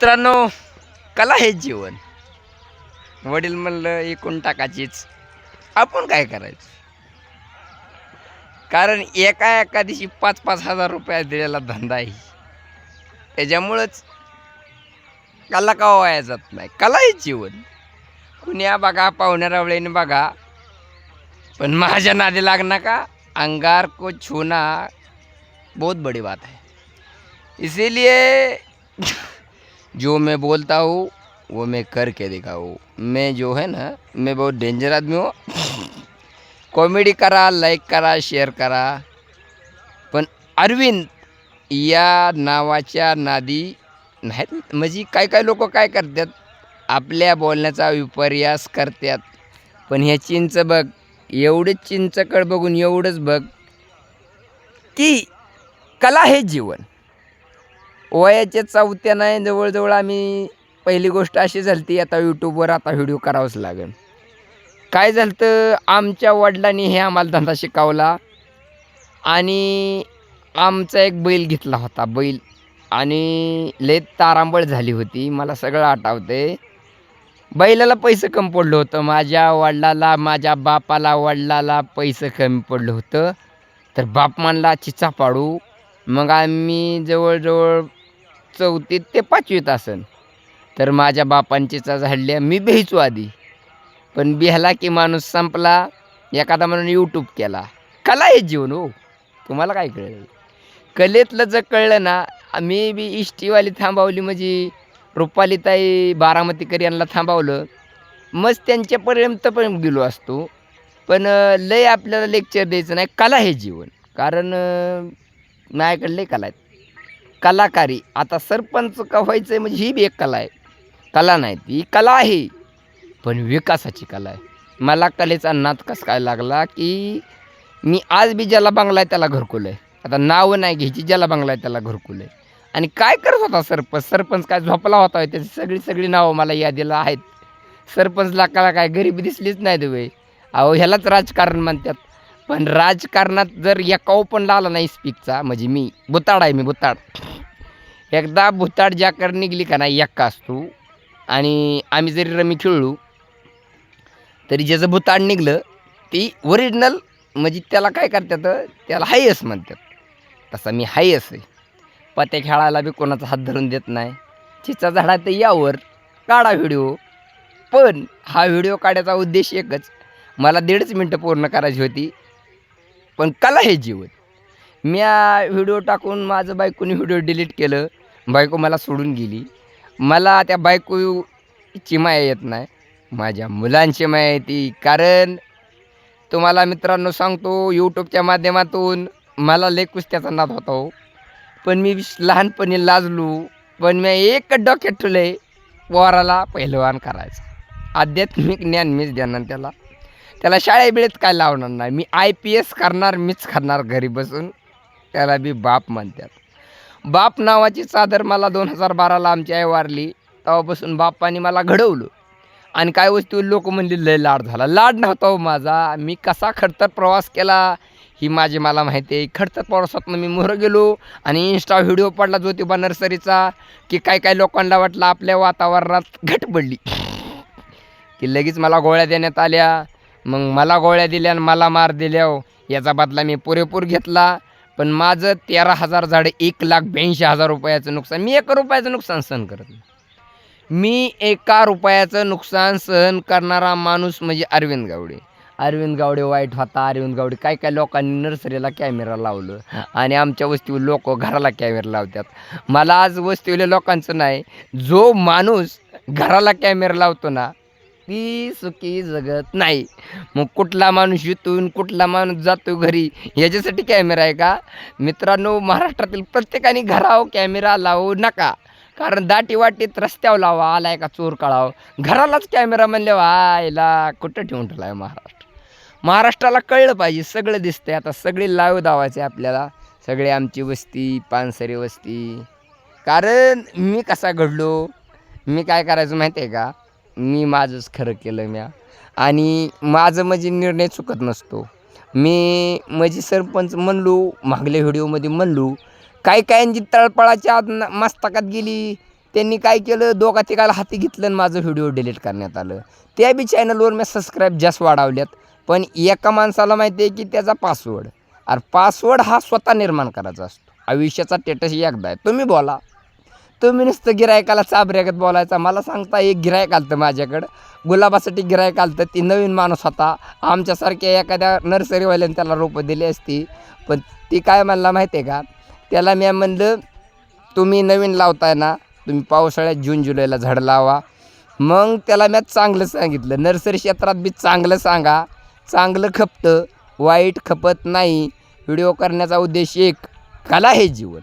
मित्रांनो, कला हे जीवन. वडील म्हणलं एकूण टाकायचीच, आपण काय करायचं? कारण एका दिवशी 5,000 रुपये दिलेला धंदा आहे. त्याच्यामुळंच कला का वाया जात नाही. कला हे जीवन. कुण्या बघा, पाहुण्यारावळीने बघा, पण माझ्या नादी लागना का अंगार को छूना बहुत बड़ी बात है. इसीलिए जो मैं बोलता हूँ वो मैं करके दिखाऊँ. मैं जो है ना, मैं बहुत डेंजर आदमी हूँ. कॉमेडी करा, लाईक करा, शेअर करा, पण अरविंद या नावाच्या नादी नाहीत. म्हणजे काय लोक काय करतात, आपल्या बोलण्याचा विपर्यास करतात. पण ह्या चिंच बघ, एवढेच चिंचकड बघून एवढंच बघ की कला हे जीवन. वयाच्या चौथ्या नाही, जवळजवळ आम्ही पहिली गोष्ट अशी झाली ती, आता यूट्यूबवर आता व्हिडिओ करावंच लागेल. काय झालं तर आमच्या वडिलांनी हे आम्हाला धंदा शिकवला आणि आमचा एक बैल घेतला होता बैल, आणि लय तारांबळ झाली होती. मला सगळं आठवतंय. बैलाला पैसे कमी पडलं होतं. माझ्या वडिलाला, माझ्या बापाला, वडिलाला पैसे कमी पडलं होतं. तर बाप म्हणला चिचा पाडू. मग आम्ही जवळजवळ 4थीत ते 5वीत असेल. तर माझ्या बापांची चिचा झाडल्या. मी बिहायचो आधी, पण बिहाला की माणूस संपला. एखादा म्हणून यूट्यूब केला. कला हे जीवन हो. तुम्हाला काय कळलं? कलेतलं जर कळलं ना, मी बी इष्टीवाली थांबवली, म्हणजे रुपालीताई बारामतीकर यांना थांबवलं. मग त्यांच्यापर्यंत पण गेलो असतो. पण लय आपल्याला लेक्चर द्यायचं नाही. कला हे जीवन. कारण माझ्याकडे लय कला आहेत. कलाकारी. आता सरपंच का व्हायचं आहे म्हणजे ही बी एक कला आहे. कला नाही, ती कला आहे, पण विकासाची कला आहे. मला कलेचा नाद कसा काय लागला की मी आज बी ज्याला बंगला आहे त्याला घरकुल आहे. आता नावं नाही घ्यायची, ज्याला बंगला आहे त्याला घरकुल आहे. आणि काय करत होता सरपंच काय झोपला होता? त्याची सगळी नावं मला यादीला आहेत. सरपंचला कला काय गरिबी दिसलीच नाही तुम्ही. अहो, ह्यालाच राजकारण म्हणतात. पण राजकारणात जर एकाव पण लावला नाही स्पीकचा, म्हणजे मी बुताड आहे. मी बुताड. एकदा भुताड ज्याकडे निघली का नाही एक्का असतो. आणि आम्ही जरी रमी खेळलो तरी ज्याचं भुताड निघलं ती ओरिजिनल, म्हणजे त्याला काय करतात, त्याला हायस म्हणतात. तसा मी हायस आहे. पत्या खेळायला बी कोणाचा हात धरून देत नाही. चिचा झाडा तर यावर काढा व्हिडिओ. पण हा व्हिडिओ काढायचा उद्देश एकच, मला 1.5 मिनटं पूर्ण करायची होती. पण कला हे जीवन. मी व्हिडिओ टाकून माझं बायकोने व्हिडिओ डिलीट केलं. बायको मला सोडून गेली. मला त्या बायकोची माया येत नाही, माझ्या मुलांची माया येते. कारण तुम्हाला मित्रांनो सांगतो, यूट्यूबच्या माध्यमातून मला लय कुस्त्याचा नाद होता हो. पण मी लहानपणी लाजलो. पण मी एक डोक्यात ठेवलंय, पोराला पहिलवान करायचं. आध्यात्मिक ज्ञान मीच देणार त्याला शाळेबिळेत काय लावणार नाही. मी IPS करणार, मीच करणार घरी बसून. त्याला बी बाप म्हणतात. बाप नावाची चादर मला 2012ला आमची आई वारली. तेव्हापासून बापाने मला घडवलं. आणि काय वस्तू लोक म्हणले लय लाड झाला. लाड नव्हता हो माझा. मी कसा खडतर प्रवास केला ही मला माहिती आहे. खडतर प्रवासातनं मी मोहरं गेलो आणि इंस्टा व्हिडिओ पडला ज्योतिबा नर्सरीचा, की काय लोकांना वाटलं आपल्या वातावरणात घट पडली, की लगेच मला गोळ्या देण्यात आल्या. मग मला गोळ्या दिल्या आणि मला मार दिल्या. याचा बदला मी पुरेपूर घेतला. पण माझं 13,000 झाडे 1,82,000 रुपयाचं नुकसान. मी 1 रुपयाचं नुकसान सहन करत नाही. मी 1 रुपयाचं नुकसान सहन करणारा माणूस म्हणजे अरविंद गावडे. अरविंद गावडे वाईट होता. अरविंद गावडे काय लोकांनी नर्सरीला कॅमेरा लावलं आणि आमच्या वस्तीवर लोक घराला कॅमेरा लावतात. मला आज वस्तीवल्या लोकांचं नाही, जो माणूस घराला कॅमेरा लावतो ना ती सुखी जगत नाही. मग कुठला माणूस येतून कुठला माणूस जातो घरी, याच्यासाठी कॅमेरा आहे का? मित्रांनो, महाराष्ट्रातील प्रत्येकाने घरावर कॅमेरा लावू नका. कारण दाटी वाटीत रस्त्यावर लावा, आलाय का चोर कळाव. घरालाच कॅमेरा म्हणल्यावर आयला कुठं ठेवून ठेवला आहे महाराष्ट्राला कळलं पाहिजे. सगळं दिसतंय आता. सगळे लाईव्ह दावायचे आपल्याला. सगळे आमची वस्ती, पानसरे वस्ती. कारण मी कसा घडलो, मी काय करायचं माहिती आहे का? मी माझंच खरं केलं म्या. आणि माझं म्हणजे निर्णय चुकत नसतो. मी म्हणजे सरपंच म्हणलो, मागल्या व्हिडिओमध्ये म्हणलो, कायांची तळपळाच्या मस्तकात गेली त्यांनी काय केलं, दोघा तिघाला हाती घेतलं आणि माझं व्हिडिओ डिलीट करण्यात आलं. त्या बी चॅनलवर मी सबस्क्राईब जास्त वाढवल्यात. पण एका माणसाला माहिती आहे की त्याचा पासवर्ड, अरे पासवर्ड हा स्वतः निर्माण करायचा असतो. आयुष्याचा स्टेटस एकदा आहे. तुम्ही बोला, तुम्ही नुसतं गिरायकाला चाबऱ्यागत बोलायचा. मला सांगता, एक गिरायक आलं माझ्याकडं, गुलाबासाठी गिरायक आलं. ती नवीन माणूस होता. आमच्यासारख्या एखाद्या नर्सरीवाल्याने त्याला रोपं दिली असती. पण ती काय म्हणला माहिती आहे का, त्याला मी म्हणलं तुम्ही नवीन लावताय ना, तुम्ही पावसाळ्यात जून जुलैला झाड लावा. मग त्याला मी चांगलं सांगितलं, नर्सरी क्षेत्रात बी चांगलं सांगा, चांगलं खपतं, वाईट खपत नाही. व्हिडिओ करण्याचा उद्देश एक, कला हे जीवन.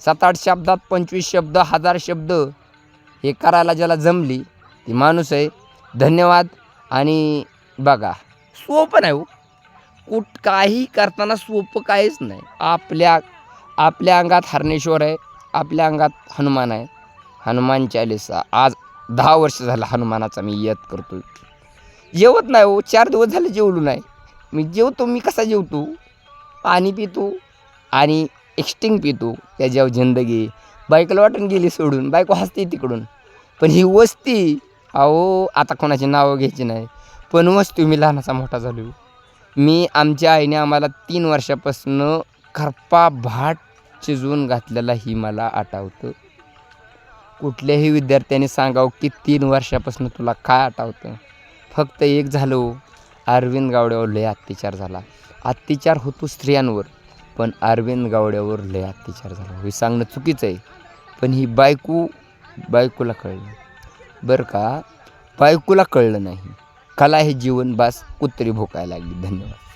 7-8 शब्दात 25 शब्द, 1000 शब्द हे करायला ज्याला जमली ती माणूस आहे. धन्यवाद. आणि बघा, सोपं नाही हो, काही करताना सोपं काहीच नाही. आपल्या अंगात हरणेश्वर आहे, आपल्या अंगात हनुमान आहे. हनुमान चालीसा आज 10 वर्ष झालं हनुमानाचा मी याद करतो. जेवत नाही हो, 4 दिवस झाले जेवलो नाही. मी जेवतो, मी कसा जेवतो, पाणी पितो आणि एक्स्टिंग पितो, त्याच्यावर जिंदगी. बायकोला वाटून गेली सोडून, बायको हसते तिकडून. पण ही वस्ती, अहो आता कोणाची नावं घ्यायची नाही, पण वस्ती मी लहानाचा मोठा झालो. मी आमच्या आईने आम्हाला 3 वर्षापासून खरपा भात शिजवून घातलेला ही मला आठवतं. कुठल्याही विद्यार्थ्याने सांगावं की 3 वर्षापासून तुला काय आठवतं. फक्त एक झालं, अरविंद गावड्यावर लय अत्याचार झाला. अत्याचार होतो स्त्रियांवर, पण अरविंद गावड्यावर लय अत्याचार झाला. हे सांगणं चुकीचं आहे. पण ही बायकोला कळलं बरं का, बायकोला कळलं नाही. कला हे जीवन, बास कुत्री भोकायला लागली. धन्यवाद.